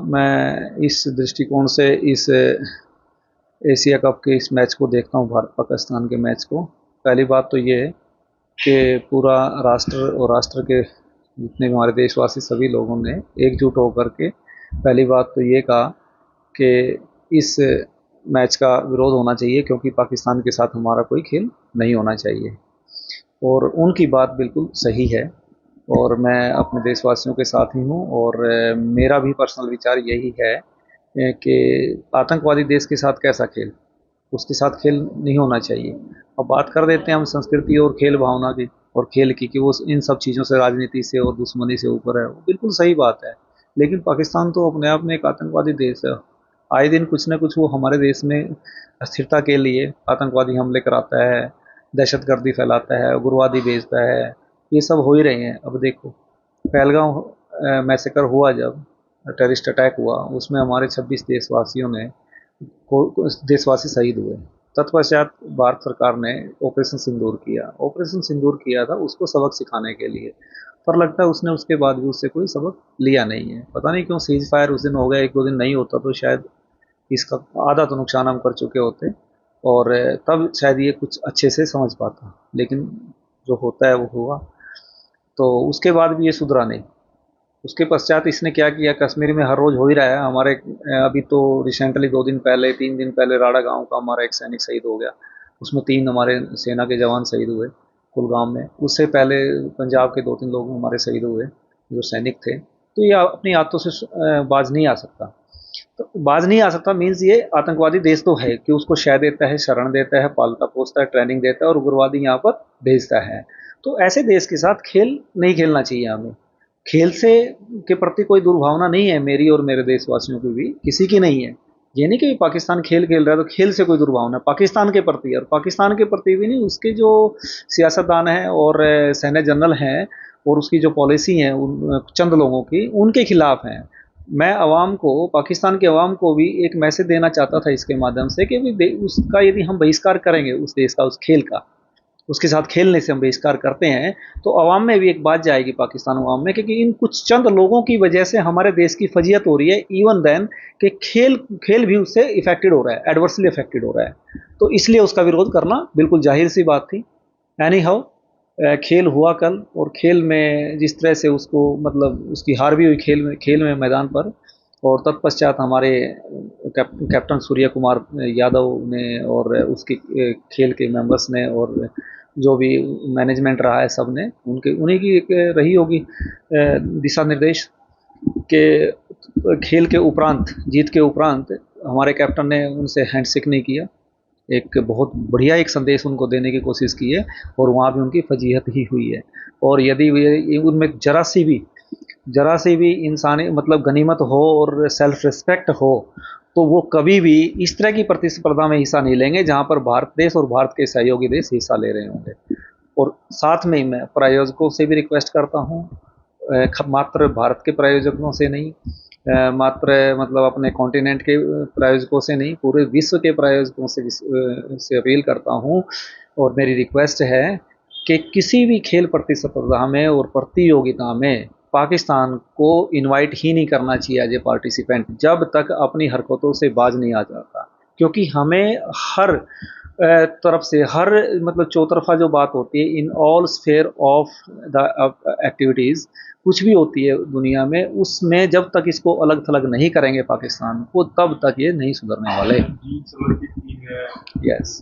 मैं इस दृष्टिकोण से इस एशिया कप के इस मैच को देखता हूँ, भारत पाकिस्तान के मैच को। पहली बात तो ये है कि पूरा राष्ट्र और राष्ट्र के जितने भी हमारे देशवासी सभी लोगों ने एकजुट होकर के पहली बात तो ये कहा कि इस मैच का विरोध होना चाहिए, क्योंकि पाकिस्तान के साथ हमारा कोई खेल नहीं होना चाहिए। और उनकी बात बिल्कुल सही है और मैं अपने देशवासियों के साथ ही हूँ। और मेरा भी पर्सनल विचार यही है कि आतंकवादी देश के साथ कैसा खेल, उसके साथ खेल नहीं होना चाहिए। अब बात कर देते हैं हम संस्कृति और खेल भावना की और खेल की, कि वो इन सब चीज़ों से, राजनीति से और दुश्मनी से ऊपर है, वो बिल्कुल सही बात है। लेकिन पाकिस्तान तो अपने आप में एक आतंकवादी देश है। आए दिन कुछ न कुछ वो हमारे देश में अस्थिरता के लिए आतंकवादी हमले कराता है, दहशतगर्दी फैलाता है, उग्रवादी भेजता है। ये सब हो ही रहे हैं। अब देखो, पहलगांव मैसेकर हुआ, जब टेररिस्ट अटैक हुआ, उसमें हमारे 26 देशवासियों ने देशवासी शहीद हुए। तत्पश्चात भारत सरकार ने ऑपरेशन सिंदूर किया। ऑपरेशन सिंदूर किया था उसको सबक सिखाने के लिए, पर लगता है उसने उसके बाद भी उससे कोई सबक लिया नहीं है। पता नहीं क्यों सीज फायर उस दिन हो गया, एक दो दिन नहीं होता तो शायद इसका आधा तो नुकसान हम कर चुके होते और तब शायद ये कुछ अच्छे से समझ पाता। लेकिन जो होता है वो हुआ, तो उसके बाद भी ये सुधरा नहीं। उसके पश्चात इसने क्या किया, कश्मीर में हर रोज़ हो ही रहा है। हमारे अभी तो रिसेंटली 2 दिन पहले, 3 दिन पहले राड़ा गांव का हमारा एक सैनिक शहीद हो गया। उसमें 3 हमारे सेना के जवान शहीद हुए कुलगाम में। उससे पहले पंजाब के 2-3 लोग हमारे शहीद हुए जो सैनिक थे। तो ये अपनी आदतों से बाज नहीं आ सकता। तो बाज नहीं आ सकता मीन्स ये आतंकवादी देश तो है कि उसको शय देता है, शरण देता है, पालता पोसता है, ट्रेनिंग देता है और उग्रवादी यहाँ पर भेजता है। तो ऐसे देश के साथ खेल नहीं खेलना चाहिए हमें। खेल से के प्रति कोई दुर्भावना नहीं है मेरी और मेरे देशवासियों की भी, किसी की नहीं है। ये नहीं कि पाकिस्तान खेल खेल रहा है तो खेल से कोई दुर्भावना है पाकिस्तान के प्रति, और पाकिस्तान के प्रति भी नहीं, उसके जो सियासतदान हैं और सैन्य जनरल हैं और उसकी जो पॉलिसी है उन चंद लोगों की, उनके खिलाफ हैं। मैं अवाम को, पाकिस्तान के अवाम को भी एक मैसेज देना चाहता था इसके माध्यम से कि भी उसका यदि हम बहिष्कार करेंगे उस देश का, उस खेल का, उसके साथ खेलने से हम बहिष्कार करते हैं, तो अवाम में भी एक बात जाएगी, पाकिस्तान अवाम में, क्योंकि इन कुछ चंद लोगों की वजह से हमारे देश की फजीयत हो रही है। इवन देन कि खेल खेल भी उससे इफेक्टेड हो रहा है, एडवर्सली इफेक्टेड हो रहा है। तो इसलिए उसका विरोध करना बिल्कुल जाहिर सी बात थी। एनी हाउ, खेल हुआ कल, और खेल में जिस तरह से उसको, मतलब उसकी हार भी हुई खेल में मैदान पर। और तत्पश्चात हमारे कैप्टन सूर्य कुमार यादव ने और उसके खेल के मेंबर्स ने और जो भी मैनेजमेंट रहा है सब ने, उन्हीं की एक रही होगी दिशा निर्देश के खेल के उपरांत, जीत के उपरांत हमारे कैप्टन ने उनसे हैंडशेक नहीं किया। एक बहुत बढ़िया एक संदेश उनको देने की कोशिश की है और वहाँ भी उनकी फजीहत ही हुई है। और यदि उनमें जरा सी भी इंसानी, मतलब गनीमत हो और सेल्फ रिस्पेक्ट हो, तो वो कभी भी इस तरह की प्रतिस्पर्धा में हिस्सा नहीं लेंगे जहाँ पर भारत देश और भारत के सहयोगी देश हिस्सा ले रहे होंगे। और साथ में ही मैं प्रायोजकों से भी रिक्वेस्ट करता हूँ, मात्र भारत के प्रायोजकों से नहीं, मात्र मतलब अपने कॉन्टिनेंट के प्रायोजकों से नहीं, पूरे विश्व के प्रायोजकों से अपील करता हूँ और मेरी रिक्वेस्ट है कि किसी भी खेल प्रतिस्पर्धा में और प्रतियोगिता में पाकिस्तान को इनवाइट ही नहीं करना चाहिए एज ए पार्टिसिपेंट, जब तक अपनी हरकतों से बाज नहीं आ जाता। क्योंकि हमें हर तरफ से, हर मतलब चौतरफा जो बात होती है, in all sphere of the activities, कुछ भी होती है दुनिया में, उसमें जब तक इसको अलग थलग नहीं करेंगे पाकिस्तान को, तब तक ये नहीं सुधरने वाले। यस,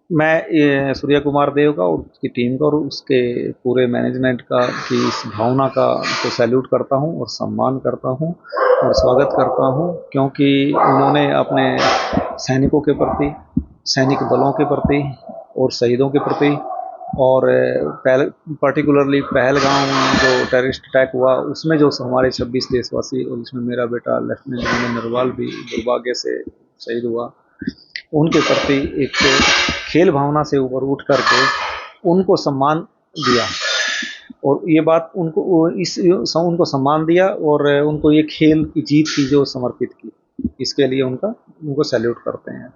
मैं सूर्य कुमार देव का और उसकी टीम का और उसके पूरे मैनेजमेंट का की इस भावना का को सैल्यूट करता हूं और सम्मान करता हूं और स्वागत करता हूं, क्योंकि उन्होंने अपने सैनिकों के प्रति, सैनिक बलों के प्रति और शहीदों के प्रति, और पर्टिकुलरली पहलगाम जो टेररिस्ट अटैक हुआ उसमें जो हमारे 26 देशवासी, और इसमें मेरा बेटा लेफ्टिनेंट नरवाल भी दुर्भाग्य से शहीद हुआ, उनके प्रति एक खेल भावना से ऊपर उठ करके उनको सम्मान दिया। और ये बात उनको सम्मान दिया और उनको ये खेल की जीत की जो समर्पित की, इसके लिए उनको सैल्यूट करते हैं।